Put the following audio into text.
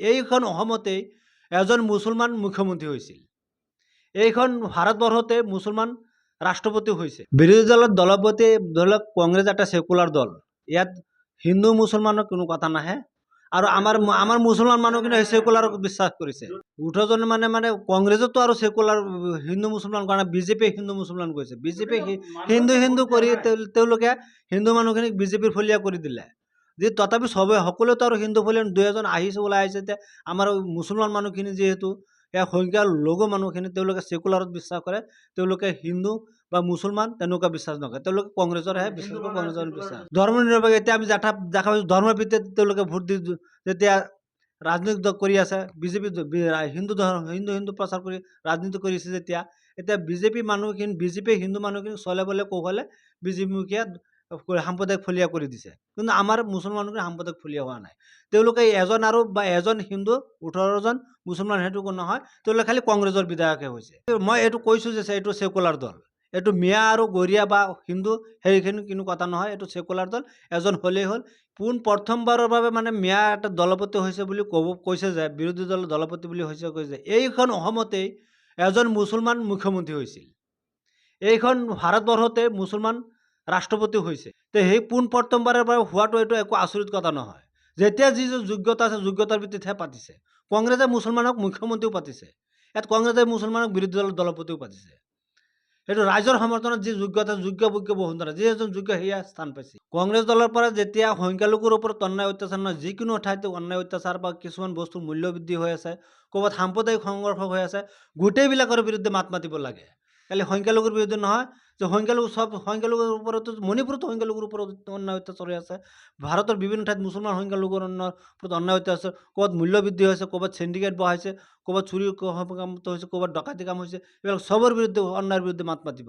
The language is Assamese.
এইখন অসমতেই এজন মুছলমান মুখ্যমন্ত্ৰী হৈছিল। এইখন ভাৰতবৰ্ষতে মুছলমান ৰাষ্ট্ৰপতি হৈছে। বিৰোধী দলৰ দলপতি ধৰি লওক কংগ্ৰেছ এটা সেকুলাৰ দল। ইয়াত হিন্দু মুছলমানৰ কোনো কথা নাহে। আৰু আমাৰ মুছলমান মানুহখিনি সেকুলাৰক বিশ্বাস কৰিছে। 18জন মানে কংগ্ৰেছতো আৰু সেকুলাৰ হিন্দু মুছলমান কৰা নাই, বিজেপিয়ে হিন্দু মুছলমান কৰিছে। বিজেপি হিন্দু কৰি তেওঁলোকে হিন্দু মানুহখিনিক বিজেপিৰ ফলীয়া কৰি দিলে। যে তথাপি সকলোতো আৰু হিন্দু ফলীয়া 2 এজন আহিছে, ওলাই আহিছে। যে আমাৰ মুছলমান মানুহখিনি যিহেতু সংখ্যা লঘু মানুহখিনি তেওঁলোকে সেকুলাৰত বিশ্বাস কৰে, তেওঁলোকে হিন্দু বা মুছলমান তেনেকুৱা বিশ্বাস নকৰে। তেওঁলোকে কংগ্ৰেছৰহে বিশ্বাস কৰে, কংগ্ৰেছৰ বিশ্বাস। ধৰ্ম নিৰপেক্ষ এতিয়া আমি দেখা পাইছোঁ ধৰ্মৰ ভিত্তিত তেওঁলোকে ভোট দি যেতিয়া ৰাজনীতি কৰি আছে, বিজেপি হিন্দু প্ৰচাৰ কৰি ৰাজনীতি কৰিছে যেতিয়া, এতিয়া বিজেপিয়ে হিন্দু মানুহখিনি চলে বলে কৌশলে বিজেপিমুখীয়া সাম্প্ৰদায়িক ফলীয়া কৰি দিছে। কিন্তু আমাৰ মুছলমান মানুহখিনি সাম্প্ৰদায়িক ফলীয়া হোৱা নাই। তেওঁলোকে এজন হিন্দু 18জন মুছলমান সেইটো নহয়, তেওঁলোকে খালি কংগ্ৰেছৰ বিধায়কহে হৈছে। মই এইটো কৈছোঁ যে এইটো সেকুলাৰ দল। এইটো মিয়া আৰু গৰিয়া বা হিন্দু সেইখিনি কোনো কথা নহয়, এইটো সেকুলাৰ দল। এজন হ'লেই হ'ল। প্ৰথমবাৰৰ বাবে মানে মিয়া এটা দলপতি হৈছে বুলি কৈছে যে, বিৰোধী দলৰ দলপতি বুলি কৈছে। এইখন অসমতেই এজন মুছলমান মুখ্যমন্ত্ৰী হৈছিল। এইখন ভাৰতবৰ্ষতে মুছলমান ৰাষ্ট্ৰপতি হৈছে। তে সেই প্ৰথমবাৰৰ বাবে হোৱাটো এইটো একো আচৰিত কথা নহয়। যেতিয়া যি যোগ্যতা আছে, যোগ্যতাৰ ভিত্তিতহে পাতিছে। কংগ্ৰেছে মুছলমানক মুখ্যমন্ত্ৰীও পাতিছে। ইয়াত কংগ্ৰেছে মুছলমানক বিৰোধী দলৰ দলপতিও পাতিছে। সেইটো ৰাইজৰ সমৰ্থনত যি যোগ্যতা, যোগ্য বসুন্ধৰা, যি এজন যোগ্য সেয়া স্থান পাইছে। কংগ্ৰেছ দলৰ পৰা যেতিয়া সংখ্যালঘুৰ ওপৰত অন্যায় অত্যাচাৰ নহয়, যিকোনো ঠাইতে অন্যায় অত্যাচাৰ বা কিছুমান বস্তুৰ মূল্য বৃদ্ধি হৈ আছে, ক'ৰবাত সাম্প্ৰদায়িক সংঘৰ্ষ হৈ আছে, গোটেইবিলাকৰ বিৰুদ্ধে মাত মাতিব লাগে। খালি সংখ্যালঘুৰ বিৰুদ্ধে নহয়, যে সংখ্যালঘুৰ ওপৰতো, মণিপুৰতো সংখ্যালঘুৰ ওপৰত অন্যায় অত্যাচাৰ হৈ আছে। ভাৰতৰ বিভিন্ন ঠাইত মুছলমান সংখ্যালঘুৰ ওপৰত অন্যায় অত্যাচাৰ, ক'ৰবাত মূল্য বৃদ্ধি হৈছে, ক'ৰবাত চিণ্ডিকেট বহাইছে, ক'ৰবাত চুৰি কাম হৈছে, ক'ৰবাত ডকাইতি কাম হৈছে। এইবিলাক চবৰ বিৰুদ্ধে, অন্যায়ৰ বিৰুদ্ধে মাত মাতিব।